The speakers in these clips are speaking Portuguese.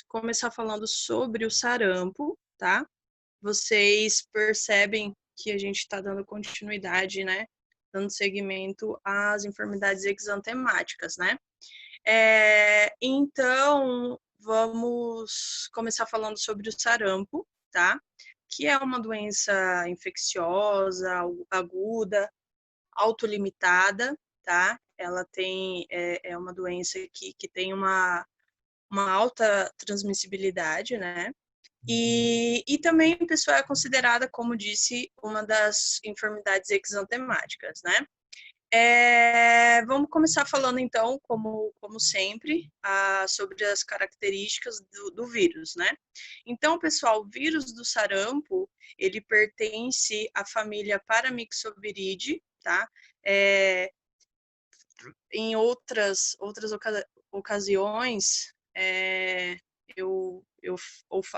começar falando sobre o sarampo, tá? Vocês percebem que a gente está dando continuidade, né? Dando seguimento às enfermidades exantemáticas, né? Então, vamos começar falando sobre o sarampo, tá? Que é uma doença infecciosa, aguda, autolimitada, tá? Ela é uma doença que tem uma alta transmissibilidade, né? E também, pessoal, é considerada, como disse, uma das enfermidades exantemáticas, né? Vamos começar falando, então, como sempre, sobre as características do vírus, né? Então, pessoal, o vírus do sarampo, ele pertence à família Paramyxoviridae, tá? É, em outras ocasiões,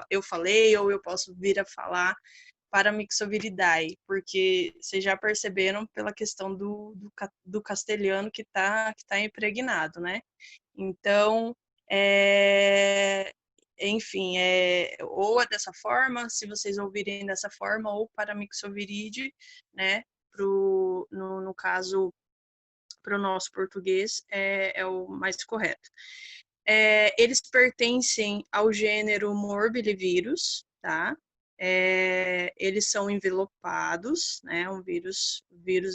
eu falei, ou eu posso vir a falar Paramyxoviridae, porque vocês já perceberam pela questão do castelhano que tá impregnado, né? Então, enfim, ou é dessa forma, se vocês ouvirem dessa forma, ou Paramyxoviridae, né? No caso, para o nosso português, é o mais correto. Eles pertencem ao gênero Morbillivirus, tá? Eles são envelopados, né? Um vírus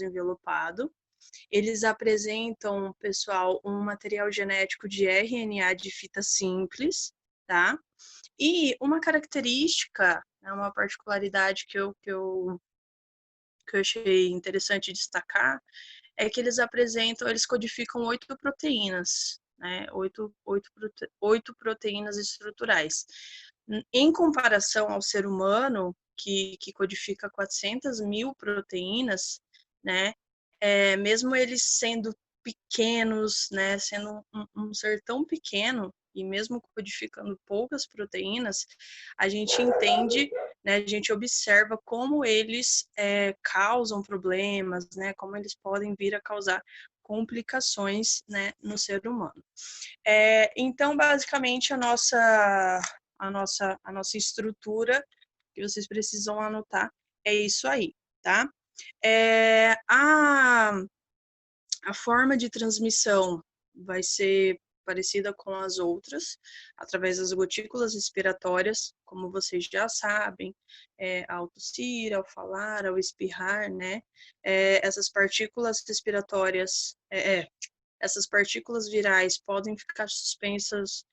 envelopado. Eles apresentam, pessoal, um material genético de RNA de fita simples, tá? E uma característica, né, uma particularidade que eu achei interessante destacar, é que eles codificam 8 proteínas, né? Oito proteínas estruturais. Em comparação ao ser humano, que codifica 400 mil proteínas, né? Mesmo eles sendo pequenos, né? Sendo um ser tão pequeno, e mesmo codificando poucas proteínas, a gente entende, né, a gente observa como eles causam problemas, né, como eles podem vir a causar complicações, né, no ser humano. Então, basicamente, a nossa estrutura que vocês precisam anotar é isso aí, tá? A forma de transmissão vai ser parecida com as outras, através das gotículas respiratórias, como vocês já sabem, ao tossir, ao falar, ao espirrar, né? Essas partículas respiratórias, essas partículas virais podem ficar suspensas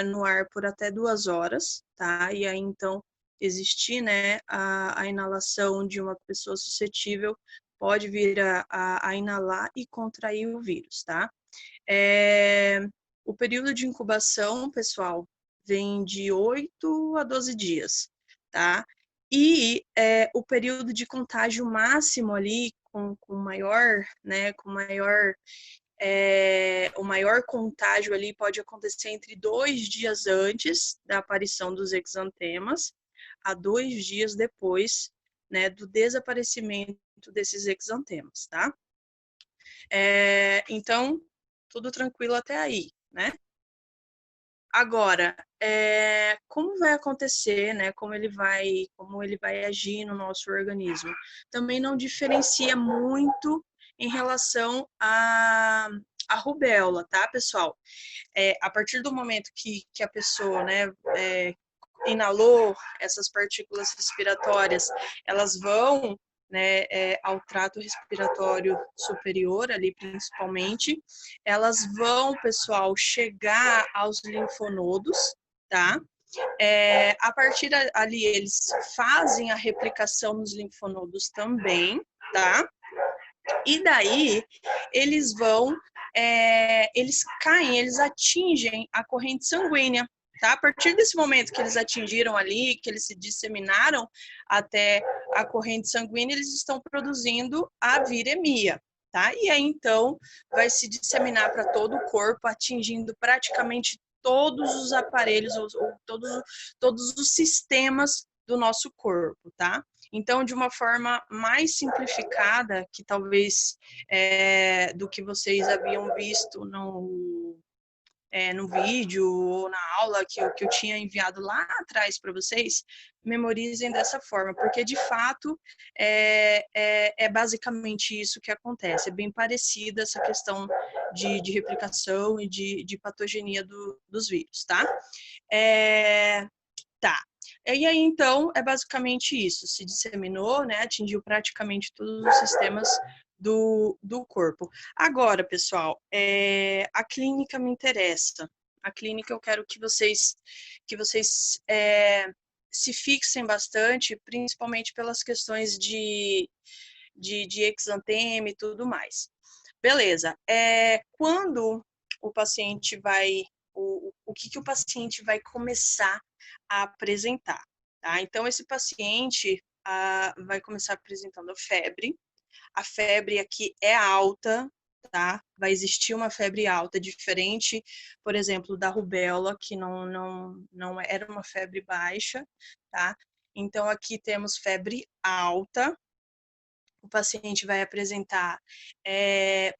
no ar por até 2 horas, tá? E aí, então, existir, né, a inalação de uma pessoa suscetível pode vir a inalar e contrair o vírus, tá? O período de incubação, pessoal, vem de 8 a 12 dias, tá? E o período de contágio máximo ali, com maior, né, o maior contágio ali pode acontecer entre 2 dias antes da aparição dos exantemas a 2 dias depois, né, do desaparecimento desses exantemas, tá? Então, tudo tranquilo até aí, né? Agora, como vai acontecer, né? Como ele vai agir no nosso organismo? Também não diferencia muito em relação à rubéola, tá, pessoal? A partir do momento que a pessoa, né, inalou essas partículas respiratórias, elas vão, né, ao trato respiratório superior ali principalmente, elas vão, pessoal, chegar aos linfonodos, tá? A partir ali eles fazem a replicação nos linfonodos também, tá? E daí eles vão, eles caem, eles atingem a corrente sanguínea, tá? A partir desse momento que eles atingiram ali, que eles se disseminaram até a corrente sanguínea, eles estão produzindo a viremia, tá? E aí, então, vai se disseminar para todo o corpo, atingindo praticamente todos os aparelhos, ou todos os sistemas do nosso corpo, tá? Então, de uma forma mais simplificada, que talvez do que vocês haviam visto no vídeo ou na aula que eu tinha enviado lá atrás para vocês, memorizem dessa forma, porque de fato é basicamente isso que acontece, é bem parecida essa questão de replicação e de patogenia dos vírus, tá? Tá. E aí, então, é basicamente isso. Se disseminou, né? Atingiu praticamente todos os sistemas do corpo. Agora, pessoal, a clínica me interessa. A clínica eu quero que vocês se fixem bastante, principalmente pelas questões de exantema e tudo mais. Beleza. Quando o paciente vai... O que o paciente vai começar a apresentar, tá? Então, esse paciente vai começar apresentando febre. A febre aqui é alta, tá? Vai existir uma febre alta, diferente, por exemplo, da rubéola, que não era uma febre baixa, tá? Então, aqui temos febre alta. O paciente vai apresentar,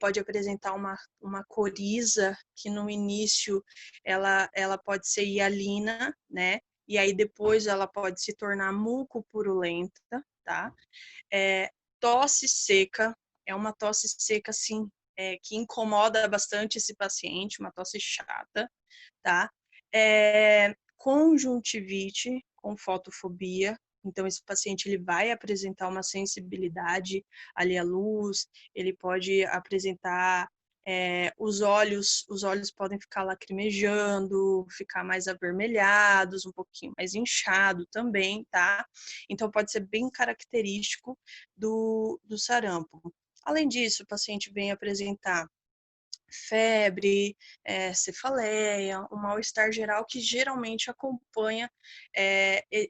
pode apresentar uma coriza, que no início ela pode ser hialina, né? E aí depois ela pode se tornar mucopurulenta, tá? Tosse seca, é uma tosse seca, assim, que incomoda bastante esse paciente, uma tosse chata, tá? Conjuntivite com fotofobia. Então, esse paciente ele vai apresentar uma sensibilidade ali à luz, ele pode apresentar os olhos podem ficar lacrimejando, ficar mais avermelhados, um pouquinho mais inchado também, tá? Então, pode ser bem característico do sarampo. Além disso, o paciente vem apresentar febre, cefaleia, um mal-estar geral que geralmente acompanha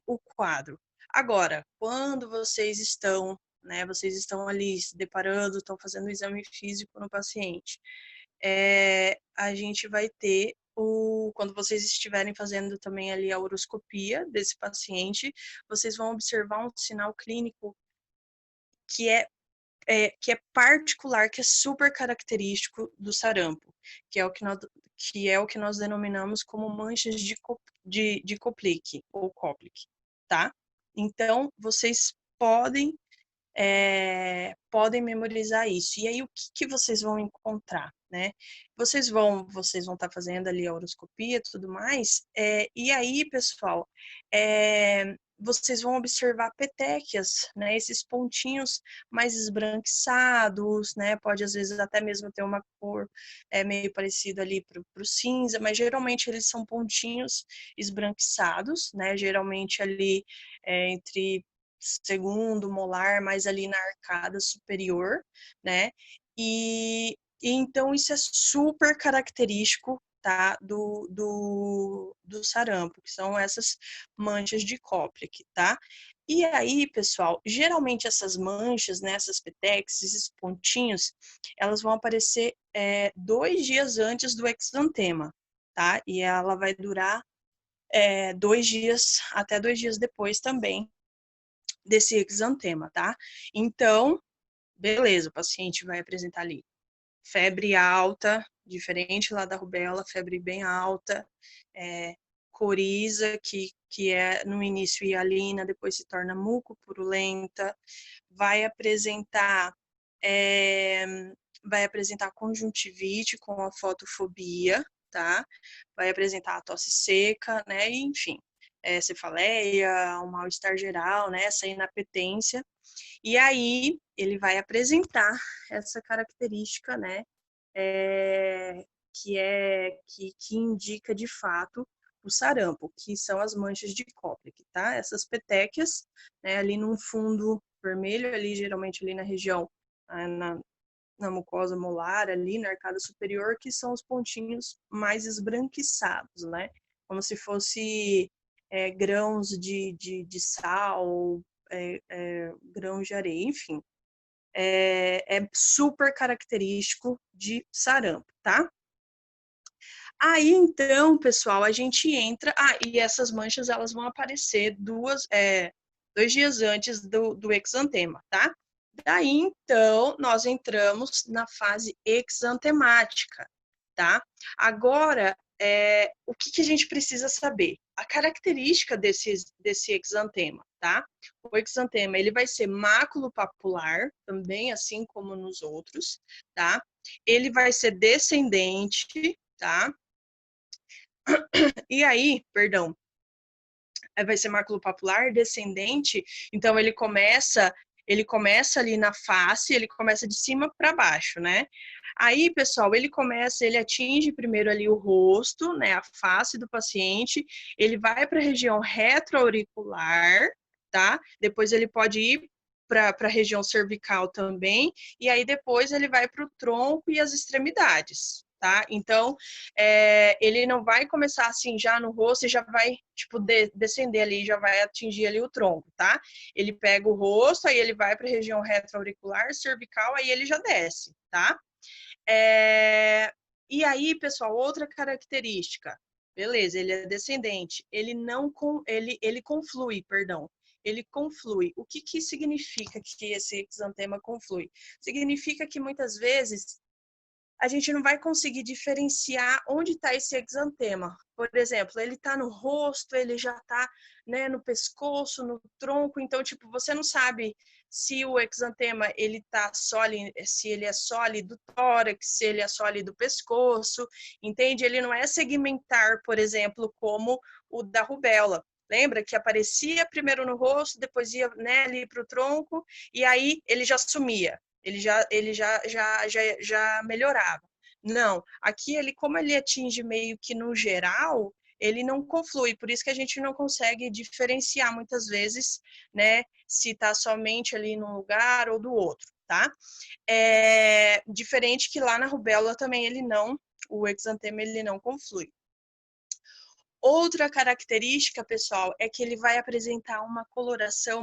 o quadro. Agora, quando vocês estão, né, vocês estão ali se deparando, estão fazendo o exame físico no paciente, a gente vai ter quando vocês estiverem fazendo também ali a uroscopia desse paciente, vocês vão observar um sinal clínico que que é particular, que é super característico do sarampo, que é o que nós denominamos como manchas de Koplik ou Koplik, tá? Então, vocês podem memorizar isso. E aí, o que vocês vão encontrar, né? Vocês vão estar fazendo ali a horoscopia e tudo mais, e aí, pessoal, vocês vão observar petequias, né? Esses pontinhos mais esbranquiçados, né? Pode, às vezes, até mesmo ter uma cor meio parecida ali para o cinza, mas geralmente eles são pontinhos esbranquiçados, né? Geralmente ali entre segundo molar, mais ali na arcada superior, né? E então isso é super característico, tá? Do sarampo, que são essas manchas de Koplik, tá? E aí, pessoal, geralmente essas manchas, né, essas petequias, esses pontinhos, elas vão aparecer 2 dias antes do exantema, tá? E ela vai durar 2 dias, até 2 dias depois também desse exantema, tá? Então, beleza, o paciente vai apresentar ali febre alta, diferente lá da rubéola, febre bem alta, coriza, que é no início hialina, depois se torna mucopurulenta, vai apresentar conjuntivite com a fotofobia, tá? Vai apresentar a tosse seca, né? E, enfim, cefaleia, um mal-estar geral, né? Essa inapetência. E aí, ele vai apresentar essa característica, né? Que indica, de fato, o sarampo, que são as manchas de Koplik, tá? Essas petequias, né? Ali num fundo vermelho, ali geralmente ali na região, na mucosa molar, ali na arcada superior, que são os pontinhos mais esbranquiçados, né? Como se fosse grãos de sal, grãos de areia, enfim. É super característico de sarampo, tá? Aí, então, pessoal, a gente entra... e essas manchas, elas vão aparecer 2 dias antes do exantema, tá? Daí, então, nós entramos na fase exantemática, tá? Agora, o que a gente precisa saber? A característica desse exantema, tá? O exantema, ele vai ser maculopapular, também assim como nos outros, tá? Ele vai ser descendente, tá? E aí, perdão, vai ser maculopapular descendente, então ele começa ali na face, ele começa de cima para baixo, né? Aí, pessoal, ele atinge primeiro ali o rosto, né, a face do paciente, ele vai para a região retroauricular, tá? Depois ele pode ir para a região cervical também, e aí depois ele vai para o tronco e as extremidades, tá? Então, ele não vai começar assim já no rosto e já vai, tipo, descender ali, já vai atingir ali o tronco, tá? Ele pega o rosto, aí ele vai para a região retroauricular, cervical, aí ele já desce, tá? E aí, pessoal, outra característica. Beleza, ele é descendente. Ele não ele conflui, perdão. Ele conflui. O que significa que esse exantema conflui? Significa que muitas vezes a gente não vai conseguir diferenciar onde está esse exantema. Por exemplo, ele está no rosto, ele já está, né, no pescoço, no tronco, então, tipo, você não sabe se o exantema, ele tá sólido, se ele é sólido do tórax, se ele é sólido do pescoço, entende? Ele não é segmentar, por exemplo, como o da rubéola. Lembra que aparecia primeiro no rosto, depois ia, né, ali para o tronco, e aí ele já sumia. Ele já melhorava. Não, aqui ele, como ele atinge meio que no geral, ele não conflui, por isso que a gente não consegue diferenciar muitas vezes, né, se está somente ali num lugar ou do outro, tá? Diferente que lá na rubéola também o exantema ele não conflui. Outra característica, pessoal, é que ele vai apresentar uma coloração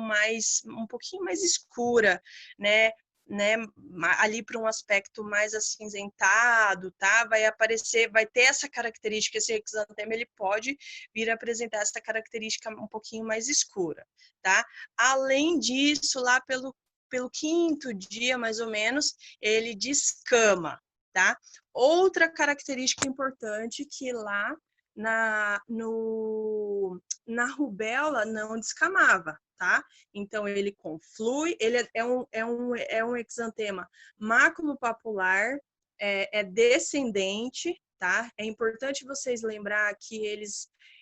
um pouquinho mais escura, né? Ali para um aspecto mais acinzentado, tá? Vai ter essa característica, esse exantema, ele pode vir a apresentar essa característica um pouquinho mais escura, tá? Além disso, lá pelo 5º dia, mais ou menos, ele descama, tá? Outra característica importante que lá na rubéola não descamava, tá? Então, ele conflui, ele é um exantema maculopapular, é descendente, tá? É importante vocês lembrar que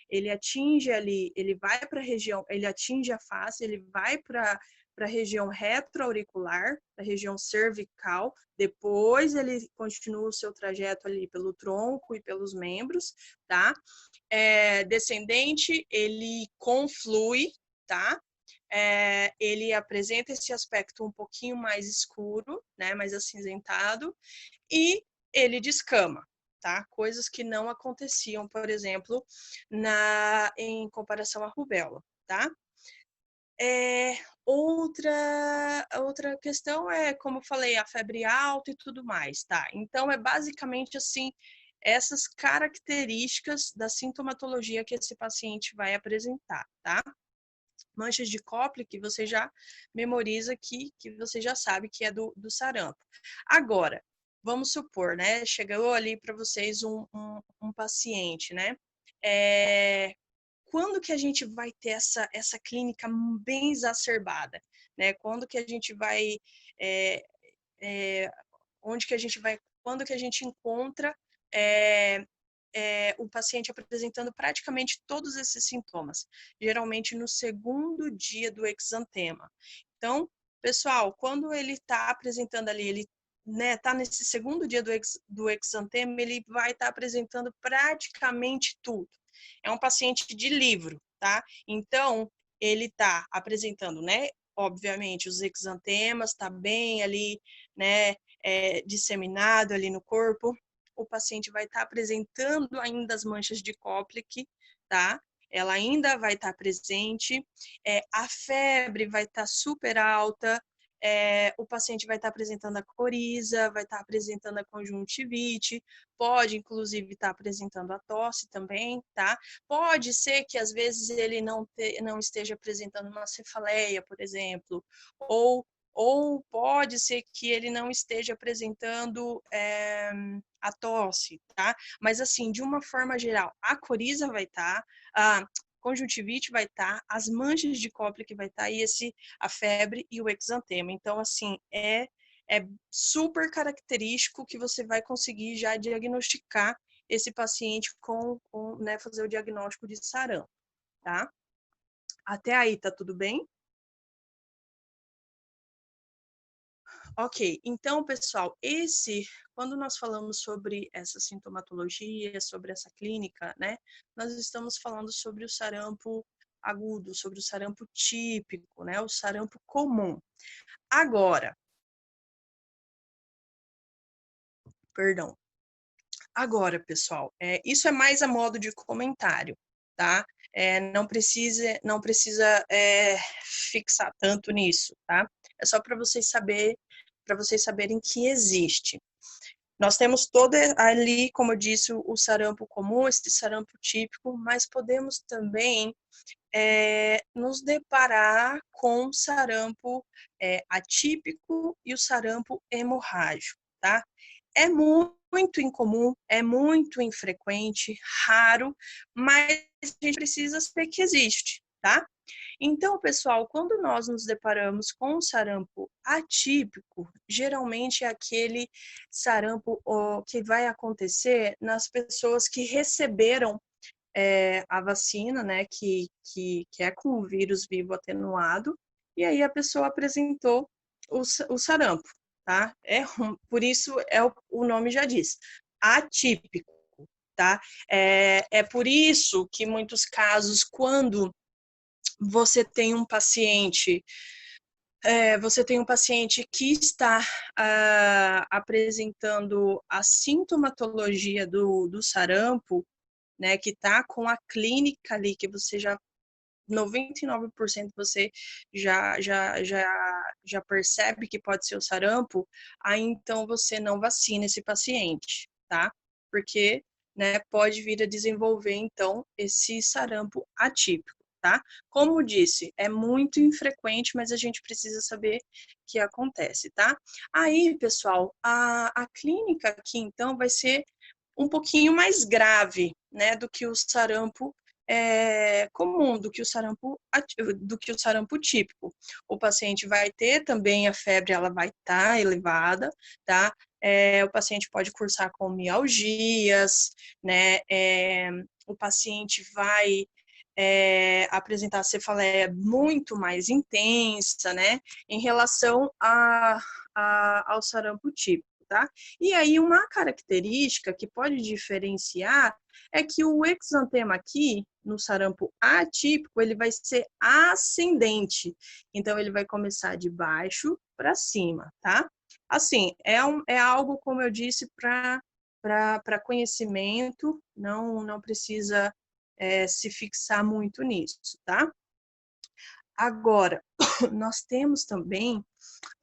ele atinge ali, ele vai para a região, ele atinge a face, ele vai para a região retroauricular, a região cervical, depois ele continua o seu trajeto ali pelo tronco e pelos membros, tá? Descendente, ele conflui, tá? Ele apresenta esse aspecto um pouquinho mais escuro, né, mais acinzentado, e ele descama, tá? Coisas que não aconteciam, por exemplo, em comparação à rubéola, tá? Outra questão é, como eu falei, a febre alta e tudo mais, tá? Então, é basicamente assim, essas características da sintomatologia que esse paciente vai apresentar, tá? Manchas de Koplik, que você já memoriza que você já sabe que é do sarampo. Agora, vamos supor, né? Chegou ali para vocês um paciente, né? Quando que a gente vai ter essa clínica bem exacerbada, né? Quando que a gente vai, quando que a gente encontra o paciente apresentando praticamente todos esses sintomas, geralmente no 2º dia do exantema. Então, pessoal, quando ele está apresentando ali, ele tá nesse 2º dia do exantema, ele vai estar apresentando praticamente tudo. É um paciente de livro, tá? Então, ele está apresentando, né? Obviamente, os exantemas, está bem ali, né? Disseminado ali no corpo. O paciente vai estar apresentando ainda as manchas de Koplik, tá? Ela ainda vai estar presente. A febre vai estar super alta. O paciente vai estar apresentando a coriza, vai estar apresentando a conjuntivite, pode, inclusive, estar apresentando a tosse também, tá? Pode ser que, às vezes, ele não esteja apresentando uma cefaleia, por exemplo, ou ou pode ser que ele não esteja apresentando a tosse, tá? Mas assim, de uma forma geral, a coriza vai estar, a conjuntivite vai estar, as manchas de Koplik vai estar, e a febre e o exantema. Então, assim, é super característico que você vai conseguir já diagnosticar esse paciente né, fazer o diagnóstico de sarampo, tá? Até aí, tá tudo bem? Ok, então, pessoal, quando nós falamos sobre essa sintomatologia, sobre essa clínica, né, nós estamos falando sobre o sarampo agudo, sobre o sarampo típico, né, o sarampo comum. Agora, perdão. Agora, pessoal, isso é mais a modo de comentário, tá? Não precisa fixar tanto nisso, tá? É só para vocês saberem que existe. Nós temos todo ali, como eu disse, o sarampo comum, esse sarampo típico, mas podemos também nos deparar com o sarampo atípico e o sarampo hemorrágico, tá? É muito incomum, é muito infrequente, raro, mas a gente precisa saber que existe, tá? Então, pessoal, quando nós nos deparamos com o sarampo atípico, geralmente é aquele sarampo que vai acontecer nas pessoas que receberam a vacina, né, que é com o vírus vivo atenuado, e aí a pessoa apresentou o sarampo, tá? Por isso o nome já diz, atípico, tá? É por isso que em muitos casos, quando você tem um paciente que está apresentando a sintomatologia do sarampo, né, que está com a clínica ali, que você já 99% você já percebe que pode ser o sarampo, aí então você não vacina esse paciente, tá? Porque, né, pode vir a desenvolver então esse sarampo atípico, tá? Como disse, é muito infrequente, mas a gente precisa saber que acontece, tá? Aí, pessoal, a clínica aqui então vai ser um pouquinho mais grave, né, do que o sarampo comum, do que o sarampo típico. O paciente vai ter também a febre, ela vai estar elevada, tá? O paciente pode cursar com mialgias, né? O paciente vai apresentar cefaleia muito mais intensa, né? Em relação ao sarampo típico. Tá? E aí, uma característica que pode diferenciar é que o exantema aqui, no sarampo atípico, ele vai ser ascendente. Então, ele vai começar de baixo para cima, tá? Assim, é algo, como eu disse, para conhecimento, não precisa se fixar muito nisso, tá? Agora, nós temos também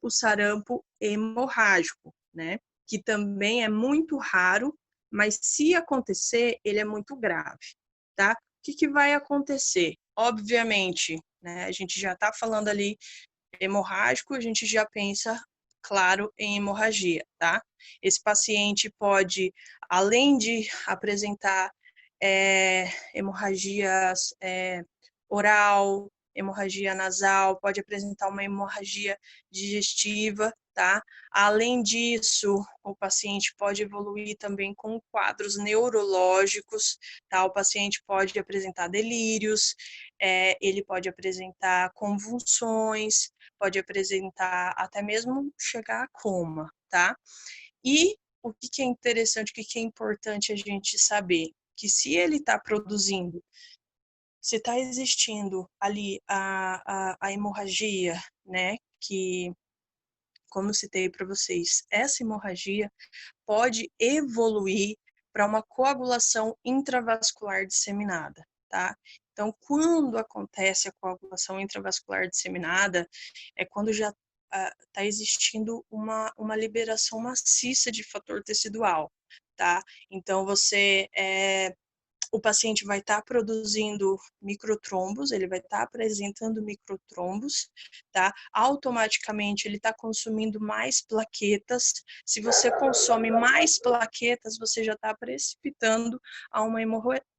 o sarampo hemorrágico, né? Que também é muito raro, mas se acontecer, ele é muito grave, tá? O que vai acontecer? Obviamente, né? A gente já está falando ali hemorrágico, a gente já pensa, claro, em hemorragia, tá? Esse paciente pode, além de apresentar hemorragias oral, hemorragia nasal, pode apresentar uma hemorragia digestiva, tá? Além disso, o paciente pode evoluir também com quadros neurológicos, tá? O paciente pode apresentar delírios, ele pode apresentar convulsões, pode apresentar até mesmo chegar a coma, tá? E o que é interessante, o que é importante a gente saber? Que se ele está produzindo, se está existindo ali a hemorragia, né, que, como eu citei para vocês, essa hemorragia pode evoluir para uma coagulação intravascular disseminada, tá? Então, quando acontece a coagulação intravascular disseminada, é quando já está existindo uma liberação maciça de fator tecidual, tá? Então, você o paciente vai estar produzindo microtrombos, ele vai estar apresentando microtrombos, tá? Automaticamente ele está consumindo mais plaquetas. Se você consome mais plaquetas, você já está precipitando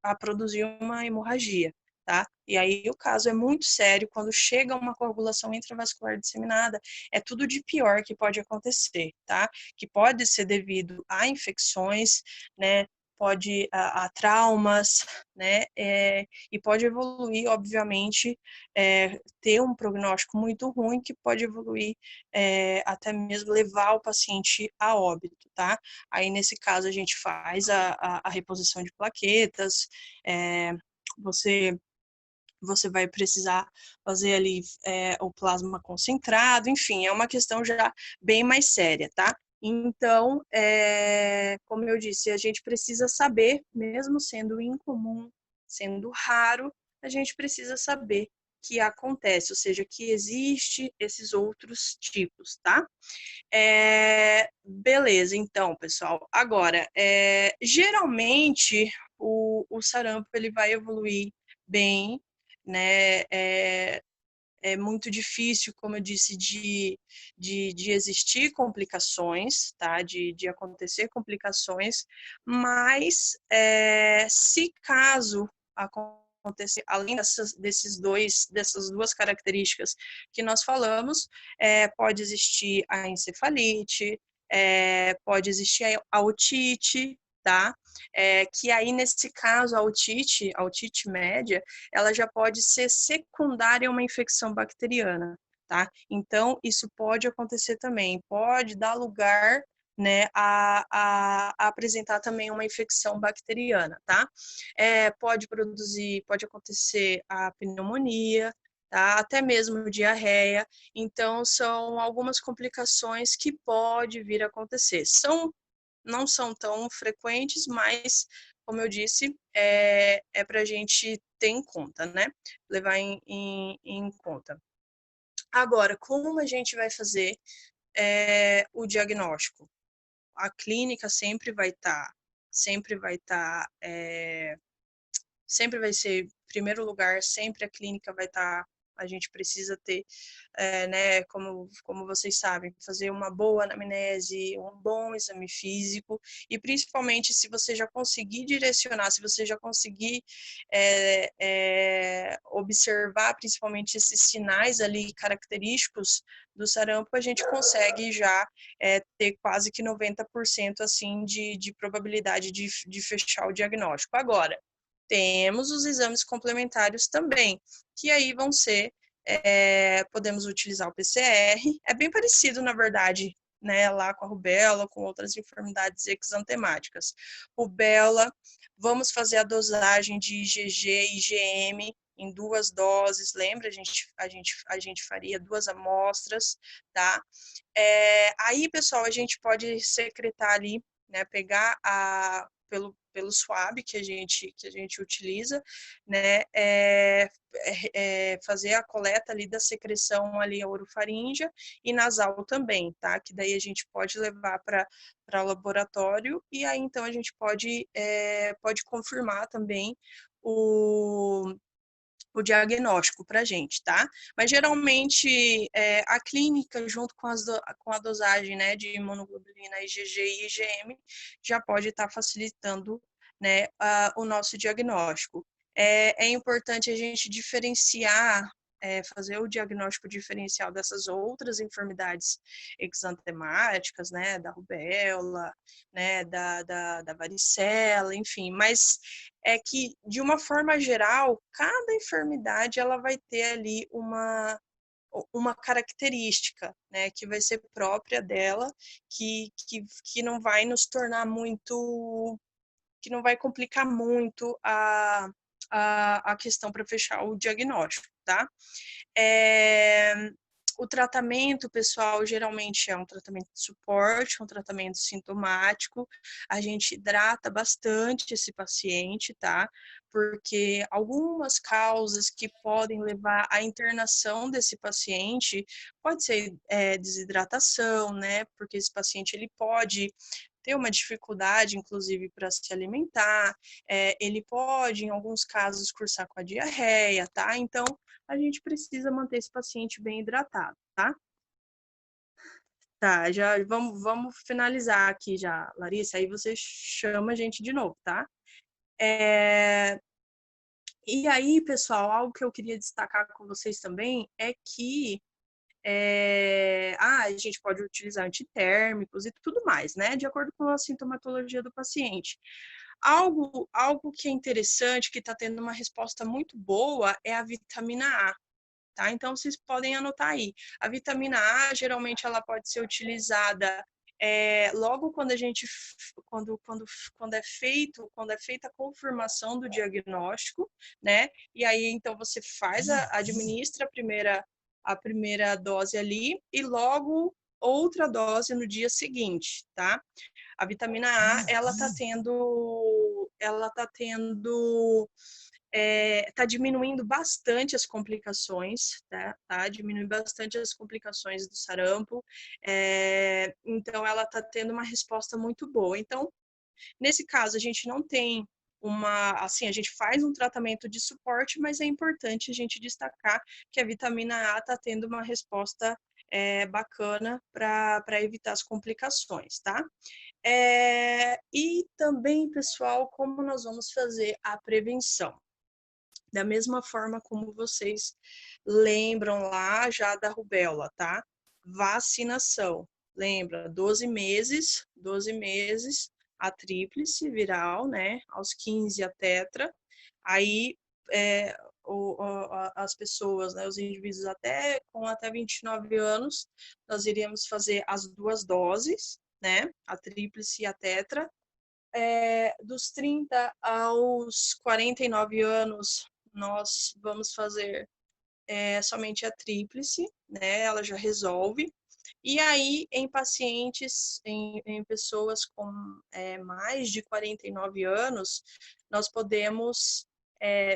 a produzir uma hemorragia, tá? E aí o caso é muito sério, quando chega uma coagulação intravascular disseminada, é tudo de pior que pode acontecer, tá? Que pode ser devido a infecções, né? Pode a traumas, né? E pode evoluir, obviamente, ter um prognóstico muito ruim, que pode evoluir até mesmo levar o paciente a óbito, tá? Aí, nesse caso, a gente faz a reposição de plaquetas, você vai precisar fazer ali o plasma concentrado, enfim, é uma questão já bem mais séria, tá? Então, como eu disse, a gente precisa saber, mesmo sendo incomum, sendo raro, a gente precisa saber que acontece, ou seja, que existe esses outros tipos, tá? Beleza, então, pessoal. Agora, geralmente, o sarampo ele vai evoluir bem, né? É muito difícil, como eu disse, de existir complicações, tá? De acontecer complicações, mas se caso acontecer, além dessas duas características que nós falamos, pode existir a encefalite, pode existir a otite, tá? Que aí, nesse caso, a otite média, ela já pode ser secundária a uma infecção bacteriana, tá? Então, isso pode acontecer também, pode dar lugar, né, a apresentar também uma infecção bacteriana, tá? Pode acontecer a pneumonia, tá? Até mesmo diarreia. Então, são algumas complicações que pode vir a acontecer. Não são tão frequentes, mas, como eu disse, para a gente ter em conta, né? Levar em conta. Agora, como a gente vai fazer o diagnóstico? A clínica sempre vai ser, em primeiro lugar, sempre a clínica vai estar, a gente precisa ter, né, como vocês sabem, fazer uma boa anamnese, um bom exame físico, e principalmente se você já conseguir direcionar, se você já conseguir observar principalmente esses sinais ali característicos do sarampo, a gente consegue já ter quase que 90% assim de probabilidade de fechar o diagnóstico. Agora, temos os exames complementares também, que aí vão ser, podemos utilizar o PCR, é bem parecido, na verdade, né, lá com a rubéola, com outras enfermidades exantemáticas. Rubéola, vamos fazer a dosagem de IgG e IgM em 2 doses, lembra? A gente faria 2 amostras, tá? Aí, pessoal, a gente pode secretar ali, né, pegar pelo swab que a gente utiliza, né, fazer a coleta ali da secreção ali a orofaríngea e nasal também, tá? Que daí a gente pode levar para laboratório e aí então a gente pode confirmar também o diagnóstico para a gente, tá? Mas geralmente a clínica, junto com a dosagem, né, de imunoglobulina IgG e IgM, já pode estar facilitando, né, o nosso diagnóstico. É importante a gente diferenciar, fazer o diagnóstico diferencial dessas outras enfermidades exantemáticas, né, da rubéola, né, da varicela, enfim, mas é que, de uma forma geral, cada enfermidade ela vai ter ali uma característica, né, que vai ser própria dela, que não vai nos tornar muito, que não vai complicar muito a questão para fechar o diagnóstico, tá? O tratamento, pessoal, geralmente é um tratamento de suporte, um tratamento sintomático. A gente hidrata bastante esse paciente, tá? Porque algumas causas que podem levar à internação desse paciente pode ser desidratação, né? Porque esse paciente ele pode ter uma dificuldade, inclusive, para se alimentar, ele pode, em alguns casos, cursar com a diarreia, tá? Então, a gente precisa manter esse paciente bem hidratado, tá? Tá, já vamos finalizar aqui já, Larissa, aí você chama a gente de novo, tá? E aí, pessoal, algo que eu queria destacar com vocês também é que a gente pode utilizar antitérmicos e tudo mais, né? De acordo com a sintomatologia do paciente. Algo que é interessante, que está tendo uma resposta muito boa, é a vitamina A. Tá? Então, vocês podem anotar aí. A vitamina A, geralmente, ela pode ser utilizada logo quando a gente, quando é feita a confirmação do diagnóstico, né? E aí, então, você administra a primeira dose ali e logo outra dose no dia seguinte, tá? A vitamina A, tá diminuindo bastante as complicações, tá? Diminuindo bastante as complicações do sarampo, então ela tá tendo uma resposta muito boa. Então, nesse caso, a gente não tem a gente faz um tratamento de suporte, mas é importante a gente destacar que a vitamina A está tendo uma resposta bacana para evitar as complicações, tá? E também, pessoal, como nós vamos fazer a prevenção? Da mesma forma como vocês lembram lá já da rubéola, tá? Vacinação. Lembra, 12 meses a tríplice viral, né? Aos 15 a tetra. Aí as pessoas, né, os indivíduos com até 29 anos, nós iríamos fazer as 2 doses, né? A tríplice e a tetra. Dos 30 aos 49 anos, nós vamos fazer somente a tríplice, né? Ela já resolve. E aí, em pacientes, em pessoas com mais de 49 anos, nós podemos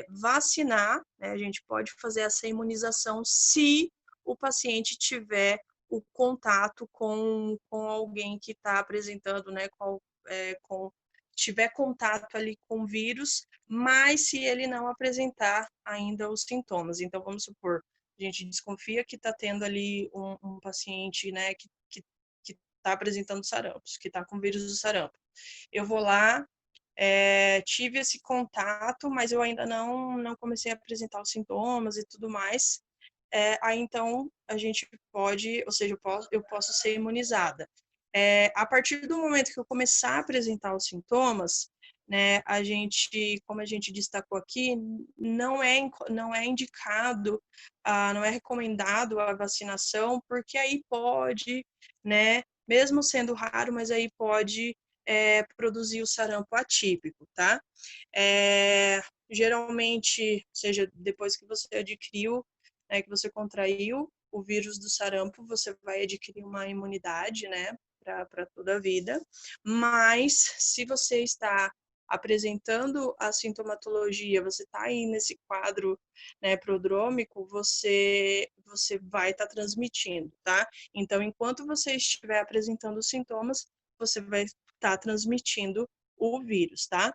vacinar, né? A gente pode fazer essa imunização se o paciente tiver o contato com alguém que está apresentando, né? Tiver contato ali com o vírus, mas se ele não apresentar ainda os sintomas. Então, vamos supor, a gente desconfia que está tendo ali um paciente, né, que está apresentando sarampo, que está com vírus do sarampo. Eu vou lá, tive esse contato, mas eu ainda não comecei a apresentar os sintomas e tudo mais. Aí então a gente pode, ou seja, eu posso ser imunizada. A partir do momento que eu começar a apresentar os sintomas, né, como a gente destacou aqui, não é indicado, não é recomendado a vacinação, porque aí pode, né, mesmo sendo raro, mas aí pode produzir o sarampo atípico, tá? Geralmente, ou seja, depois que você adquiriu, que você contraiu o vírus do sarampo, você vai adquirir uma imunidade, né, para toda a vida. Mas se você está apresentando a sintomatologia, você está aí nesse quadro, né, prodrômico, você vai estar transmitindo, tá? Então, enquanto você estiver apresentando os sintomas, você vai estar transmitindo o vírus, tá?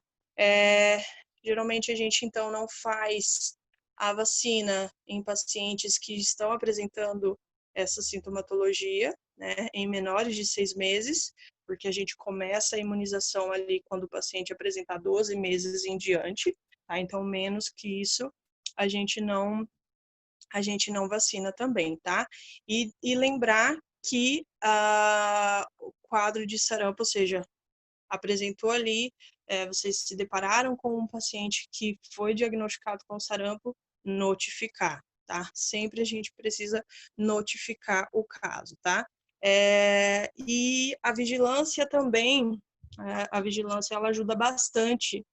Geralmente a gente, então, não faz a vacina em pacientes que estão apresentando essa sintomatologia, né, em menores de 6 meses, porque a gente começa a imunização ali quando o paciente apresentar 12 meses em diante, tá? Então, menos que isso, a gente não vacina também, tá? E lembrar que o quadro de sarampo, ou seja, apresentou ali, vocês se depararam com um paciente que foi diagnosticado com sarampo, notificar, tá? Sempre a gente precisa notificar o caso, tá? E a vigilância também, a vigilância ela ajuda bastante,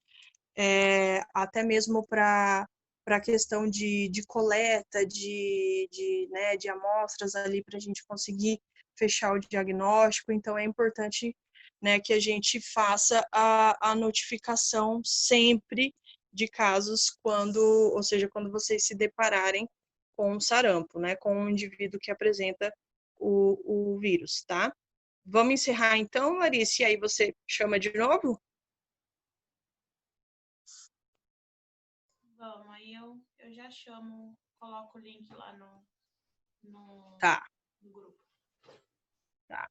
até mesmo para a questão de coleta né, de amostras ali para a gente conseguir fechar o diagnóstico. Então, é importante, né, que a gente faça a notificação sempre de casos ou seja, quando vocês se depararem com sarampo, né, com um indivíduo que apresenta o vírus, tá? Vamos encerrar então, Larissa, e aí você chama de novo? Vamos, aí eu já chamo, coloco o link lá no Tá, grupo. tá.